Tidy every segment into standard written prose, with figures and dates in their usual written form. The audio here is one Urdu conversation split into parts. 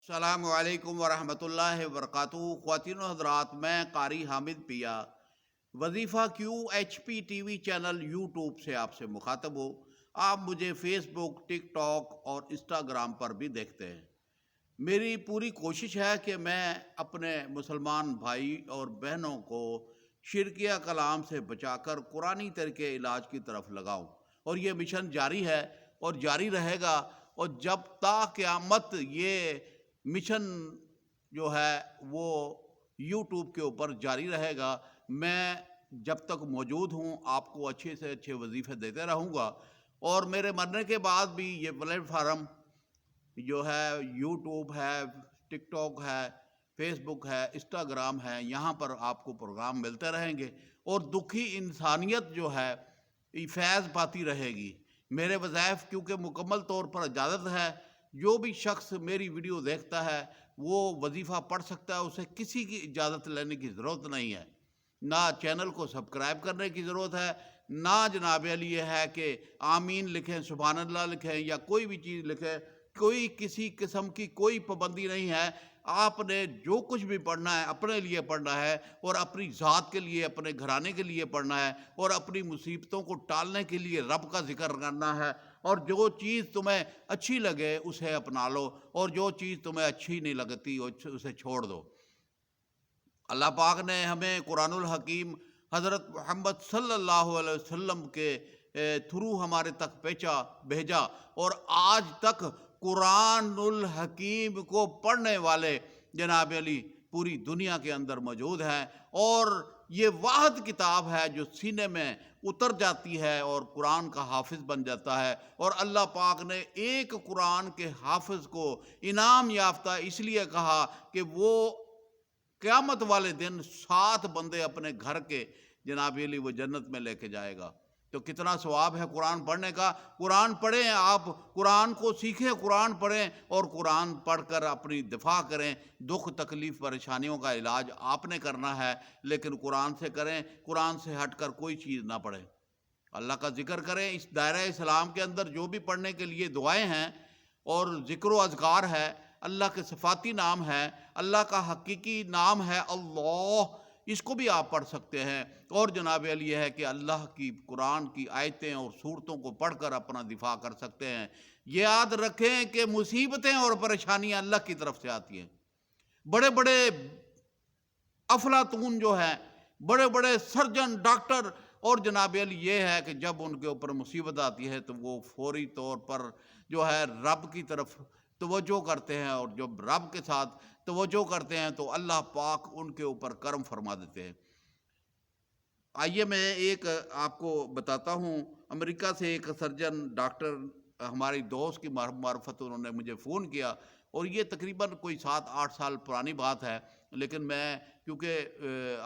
السلام علیکم ورحمۃ اللہ وبرکاتہ۔ خواتین و حضرات، میں قاری حامد پیا وظیفہ QHP TV چینل یوٹیوب سے آپ سے مخاطب ہوں۔ آپ مجھے فیس بک، ٹک ٹاک اور انسٹاگرام پر بھی دیکھتے ہیں۔ میری پوری کوشش ہے کہ میں اپنے مسلمان بھائی اور بہنوں کو شرکیہ کلام سے بچا کر قرآنی طریقے علاج کی طرف لگاؤں، اور یہ مشن جاری ہے اور جاری رہے گا۔ اور جب تا قیامت یہ مشن جو ہے وہ یوٹیوب کے اوپر جاری رہے گا، میں جب تک موجود ہوں آپ کو اچھے سے اچھے وظیفے دیتے رہوں گا۔ اور میرے مرنے کے بعد بھی یہ پلیٹ فارم جو ہے یوٹیوب ہے، ٹک ٹاک ہے، فیس بک ہے، انسٹاگرام ہے، یہاں پر آپ کو پروگرام ملتے رہیں گے، اور دکھی انسانیت جو ہے فیض پاتی رہے گی۔ میرے وظائف کیونکہ مکمل طور پر اجازت ہے، جو بھی شخص میری ویڈیو دیکھتا ہے وہ وظیفہ پڑھ سکتا ہے، اسے کسی کی اجازت لینے کی ضرورت نہیں ہے، نہ چینل کو سبسکرائب کرنے کی ضرورت ہے، نہ جناب علی یہ ہے کہ آمین لکھیں، سبحان اللہ لکھیں، یا کوئی بھی چیز لکھیں۔ کوئی کسی قسم کی کوئی پابندی نہیں ہے۔ آپ نے جو کچھ بھی پڑھنا ہے اپنے لیے پڑھنا ہے، اور اپنی ذات کے لیے، اپنے گھرانے کے لیے پڑھنا ہے، اور اپنی مصیبتوں کو ٹالنے کے لیے رب کا ذکر کرنا ہے۔ اور جو چیز تمہیں اچھی لگے اسے اپنا لو، اور جو چیز تمہیں اچھی نہیں لگتی اسے چھوڑ دو۔ اللہ پاک نے ہمیں قرآن الحکیم حضرت محمد صلی اللہ علیہ وسلم کے تھرو ہمارے تک بھیجا، اور آج تک قرآن الحکیم کو پڑھنے والے جناب علی پوری دنیا کے اندر موجود ہیں۔ اور یہ واحد کتاب ہے جو سینے میں اتر جاتی ہے اور قرآن کا حافظ بن جاتا ہے۔ اور اللہ پاک نے ایک قرآن کے حافظ کو انعام یافتہ اس لیے کہا کہ وہ قیامت والے دن 7 بندے اپنے گھر کے جناب علی وہ جنت میں لے کے جائے گا۔ تو کتنا ثواب ہے قرآن پڑھنے کا۔ قرآن پڑھیں، آپ قرآن کو سیکھیں، قرآن پڑھیں، اور قرآن پڑھ کر اپنی دفاع کریں۔ دکھ تکلیف پریشانیوں کا علاج آپ نے کرنا ہے، لیکن قرآن سے کریں، قرآن سے ہٹ کر کوئی چیز نہ پڑھیں۔ اللہ کا ذکر کریں۔ اس دائرہ اسلام کے اندر جو بھی پڑھنے کے لیے دعائیں ہیں اور ذکر و اذکار ہے، اللہ کے صفاتی نام ہے، اللہ کا حقیقی نام ہے اللہ، اس کو بھی آپ پڑھ سکتے ہیں۔ اور جناب علی یہ ہے کہ اللہ کی قرآن کی آیتیں اور سورتوں کو پڑھ کر اپنا دفاع کر سکتے ہیں۔ یہ یاد رکھیں کہ مصیبتیں اور پریشانیاں اللہ کی طرف سے آتی ہیں۔ بڑے بڑے افلاطون جو ہیں، بڑے بڑے سرجن، ڈاکٹر، اور جناب علی یہ ہے کہ جب ان کے اوپر مصیبت آتی ہے تو وہ فوری طور پر جو ہے رب کی طرف توجہ کرتے ہیں، اور جب رب کے ساتھ توجہ کرتے ہیں تو اللہ پاک ان کے اوپر کرم فرما دیتے ہیں۔ آئیے میں ایک آپ کو بتاتا ہوں۔ امریکہ سے ایک سرجن ڈاکٹر ہماری دوست کی معرفت انہوں نے مجھے فون کیا، اور یہ تقریباً کوئی 7-8 سال پرانی بات ہے، لیکن میں کیونکہ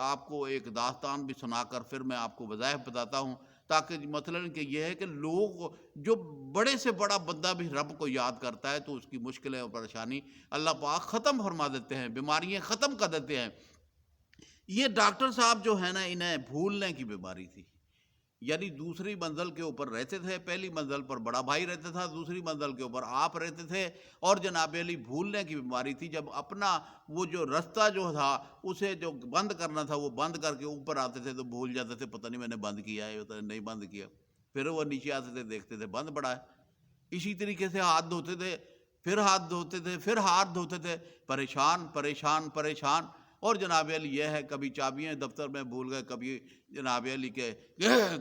آپ کو ایک داستان بھی سنا کر پھر میں آپ کو وظائف بتاتا ہوں، تاکہ مثلاً کہ یہ ہے کہ لوگ جو بڑے سے بڑا بندہ بھی رب کو یاد کرتا ہے تو اس کی مشکلیں اور پریشانی اللہ پاک ختم فرما دیتے ہیں، بیماریاں ختم کر دیتے ہیں۔ یہ ڈاکٹر صاحب جو ہے نا، انہیں بھولنے کی بیماری تھی، یعنی دوسری منزل کے اوپر رہتے تھے، پہلی منزل پر بڑا بھائی رہتا تھا، دوسری منزل کے اوپر آپ رہتے تھے، اور جناب علی بھولنے کی بیماری تھی۔ جب اپنا وہ جو رستہ جو تھا اسے جو بند کرنا تھا وہ بند کر کے اوپر آتے تھے تو بھول جاتے تھے، پتہ نہیں میں نے بند کیا ہے، پتہ نہیں بند کیا، پھر وہ نیچے آتے تھے، دیکھتے تھے بند پڑا ہے۔ اسی طریقے سے ہاتھ دھوتے تھے، پھر ہاتھ دھوتے تھے، پھر ہاتھ دھوتے تھے، پریشان پریشان پریشان۔ اور جناب علی یہ ہے کبھی چابیاں دفتر میں بھول گئے، کبھی جناب علی کے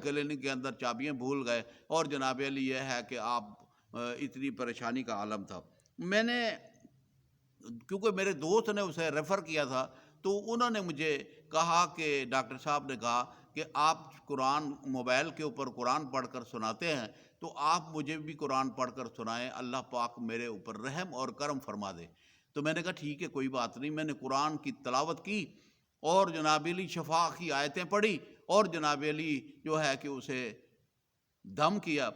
کلینک کے اندر چابیاں بھول گئے، اور جناب علی یہ ہے کہ آپ اتنی پریشانی کا عالم تھا۔ میں نے کیونکہ میرے دوست نے اسے ریفر کیا تھا، تو انہوں نے مجھے کہا کہ ڈاکٹر صاحب نے کہا کہ آپ قرآن موبائل کے اوپر قرآن پڑھ کر سناتے ہیں، تو آپ مجھے بھی قرآن پڑھ کر سنائیں، اللہ پاک میرے اوپر رحم اور کرم فرما دے۔ تو میں نے کہا ٹھیک ہے، کوئی بات نہیں۔ میں نے قرآن کی تلاوت کی، اور جناب علی شفا کی آیتیں پڑھی، اور جناب علی جو ہے کہ اسے دم کیا،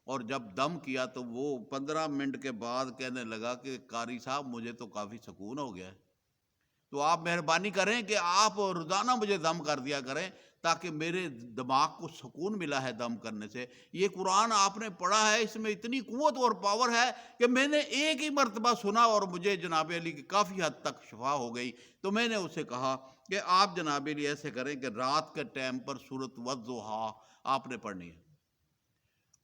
اور جب دم کیا تو وہ 15 منٹ کے بعد کہنے لگا کہ قاری صاحب مجھے تو کافی سکون ہو گیا ہے۔ تو آپ مہربانی کریں کہ آپ روزانہ مجھے دم کر دیا کریں تاکہ میرے دماغ کو سکون ملا ہے دم کرنے سے۔ یہ قرآن آپ نے پڑھا ہے، اس میں اتنی قوت اور پاور ہے کہ میں نے ایک ہی مرتبہ سنا اور مجھے جناب علی کی کافی حد تک شفا ہو گئی۔ تو میں نے اسے کہا کہ آپ جناب علی ایسے کریں کہ رات کے ٹائم پر سورۃ والضحیٰ آپ نے پڑھنی ہے،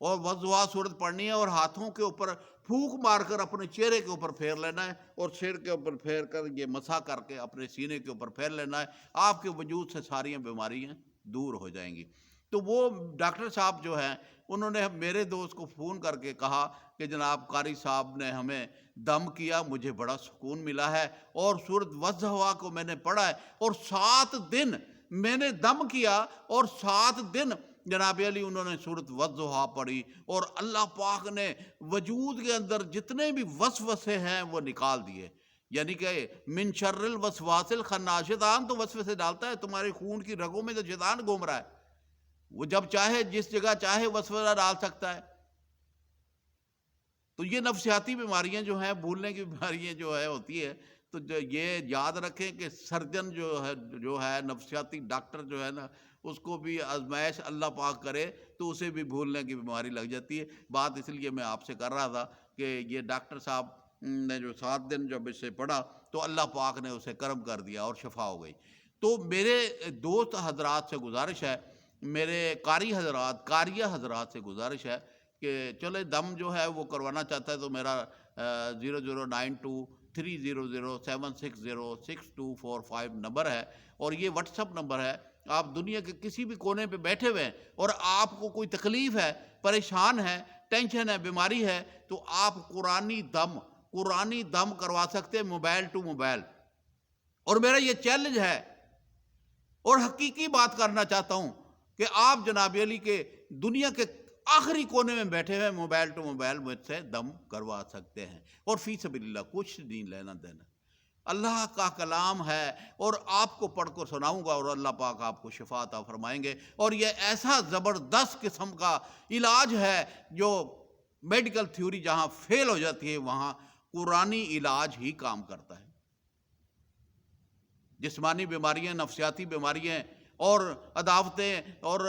اور والضحیٰ سورت پڑھنی ہے، اور ہاتھوں کے اوپر پھونک مار کر اپنے چہرے کے اوپر پھیر لینا ہے، اور سر کے اوپر پھیر کر یہ مسح کر کے اپنے سینے کے اوپر پھیر لینا ہے۔ آپ کے وجود سے ساری بیماریاں دور ہو جائیں گی۔ تو وہ ڈاکٹر صاحب جو ہیں انہوں نے میرے دوست کو فون کر کے کہا کہ جناب قاری صاحب نے ہمیں دم کیا، مجھے بڑا سکون ملا ہے، اور سورۃ والضحیٰ کو میں نے پڑھا ہے، اور 7 دن میں نے دم کیا، اور 7 دن جناب علی انہوں نے سورۃ والضحیٰ پڑھی، اور اللہ پاک نے وجود کے اندر جتنے بھی وسوسے ہیں وہ نکال دیے۔ یعنی کہ من شر الوسواس الخناس، شیطان تو وسوسے ڈالتا ہے، تمہارے خون کی رگوں میں تو شیطان گھوم رہا ہے، وہ جب چاہے جس جگہ چاہے وسوسہ ڈال سکتا ہے۔ تو یہ نفسیاتی بیماریاں جو ہیں، بھولنے کی بیماریاں جو ہے ہوتی ہے، تو یہ یاد رکھیں کہ سرجن جو ہے نفسیاتی ڈاکٹر جو ہے نا، اس کو بھی آزمائش اللہ پاک کرے تو اسے بھی بھولنے کی بیماری لگ جاتی ہے۔ بات اس لیے میں آپ سے کر رہا تھا کہ یہ ڈاکٹر صاحب نے جو 7 دن جب اسے پڑھا تو اللہ پاک نے اسے کرم کر دیا اور شفا ہو گئی۔ تو میرے دوست حضرات سے گزارش ہے، میرے قاری حضرات، قاریہ حضرات سے گزارش ہے کہ چلے دم جو ہے وہ کروانا چاہتا ہے تو میرا 00923007606245 نمبر ہے، اور یہ واٹس اپ نمبر ہے۔ آپ دنیا کے کسی بھی کونے پہ بیٹھے ہوئے ہیں اور آپ کو کوئی تکلیف ہے، پریشان ہے، ٹینشن ہے، بیماری ہے، تو آپ قرآنی دم کروا سکتے ہیں موبائل ٹو موبائل۔ اور میرا یہ چیلنج ہے، اور حقیقی بات کرنا چاہتا ہوں کہ آپ جناب علی کے دنیا کے آخری کونے میں بیٹھے ہوئے موبائل ٹو موبائل مجھ سے دم کروا سکتے ہیں، اور فی سبیل اللہ کچھ نہیں لینا دینا۔ اللہ کا کلام ہے، اور آپ کو پڑھ کر سناؤں گا، اور اللہ پاک آپ کو شفا عطا فرمائیں گے۔ اور یہ ایسا زبردست قسم کا علاج ہے جو میڈیکل تھیوری جہاں فیل ہو جاتی ہے وہاں قرآنی علاج ہی کام کرتا ہے۔ جسمانی بیماریاں، نفسیاتی بیماریاں، اور عداوتیں، اور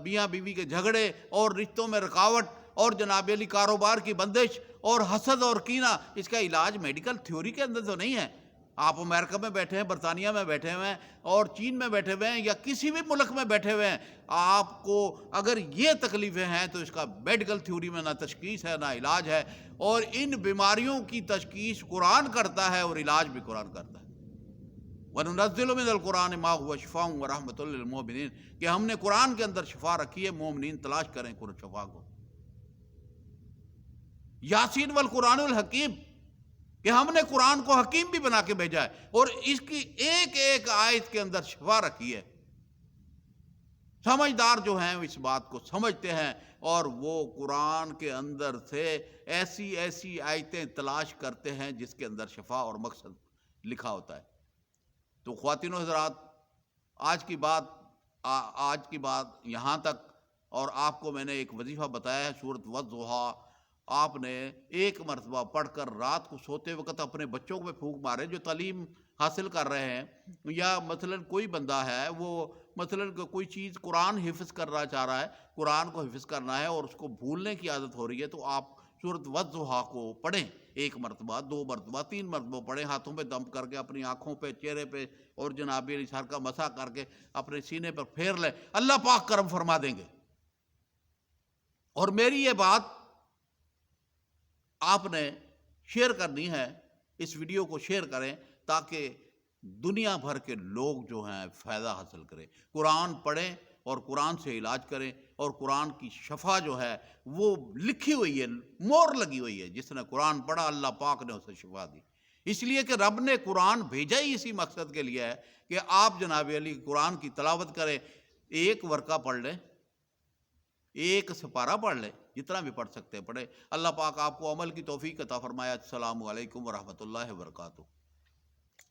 میاں بیوی کے جھگڑے، اور رشتوں میں رکاوٹ، اور جناب علی کاروبار کی بندش، اور حسد اور کینہ، اس کا علاج میڈیکل تھیوری کے اندر تو نہیں ہے۔ آپ امریکہ میں بیٹھے ہیں، برطانیہ میں بیٹھے ہوئے ہیں، اور چین میں بیٹھے ہوئے ہیں، یا کسی بھی ملک میں بیٹھے ہوئے ہیں، آپ کو اگر یہ تکلیفیں ہیں تو اس کا میڈیکل تھیوری میں نہ تشخیص ہے نہ علاج ہے، اور ان بیماریوں کی تشخیص قرآن کرتا ہے اور علاج بھی قرآن کرتا ہے۔ وَنُنَزِّلُ مِنَ الْقُرْآنِ مَا هُوَ شِفَاءٌ وَرَحْمَةٌ لِّلْمُؤْمِنِينَ، کہ ہم نے قرآن کے اندر شفا رکھی ہے، مومنین تلاش کریں شفا کو۔ یاسین والقرآن الحکیم، کہ ہم نے قرآن کو حکیم بھی بنا کے بھیجا ہے، اور اس کی ایک ایک آیت کے اندر شفا رکھی ہے۔ سمجھدار جو ہیں اس بات کو سمجھتے ہیں، اور وہ قرآن کے اندر سے ایسی ایسی آیتیں تلاش کرتے ہیں جس کے اندر شفا اور مقصد لکھا ہوتا ہے۔ تو خواتین و حضرات، آج کی بات یہاں تک، اور آپ کو میں نے ایک وظیفہ بتایا ہے سورۃ والضحیٰ۔ آپ نے ایک مرتبہ پڑھ کر رات کو سوتے وقت اپنے بچوں کو پھونک مارے جو تعلیم حاصل کر رہے ہیں، یا مثلاً کوئی بندہ ہے وہ مثلاً کوئی چیز قرآن حفظ کرنا چاہ رہا ہے، قرآن کو حفظ کرنا ہے اور اس کو بھولنے کی عادت ہو رہی ہے، تو آپ سورۃ والضحیٰ کو پڑھیں، 1 مرتبہ، 2 مرتبہ، 3 مرتبہ پڑھیں، ہاتھوں پہ دم کر کے، اپنی آنکھوں پہ، چہرے پہ، اور جناب علی سر کا مسح کر کے اپنے سینے پر پھیر لیں، اللہ پاک کرم فرما دیں گے۔ اور میری یہ بات آپ نے شیئر کرنی ہے، اس ویڈیو کو شیئر کریں تاکہ دنیا بھر کے لوگ جو ہیں فائدہ حاصل کریں، قرآن پڑھیں اور قرآن سے علاج کریں، اور قرآن کی شفا جو ہے وہ لکھی ہوئی ہے، مور لگی ہوئی ہے، جس نے قرآن پڑھا اللہ پاک نے اسے شفا دی۔ اس لیے کہ رب نے قرآن بھیجا ہی اسی مقصد کے لیے ہے کہ آپ جناب علی قرآن کی تلاوت کریں، 1 ورقہ پڑھ لیں، 1 سپارہ پڑھ لیں، جتنا بھی پڑھ سکتے ہیں پڑھیں۔ اللہ پاک آپ کو عمل کی توفیق عطا فرمائے۔ السلام علیکم ورحمۃ اللہ وبرکاتہ۔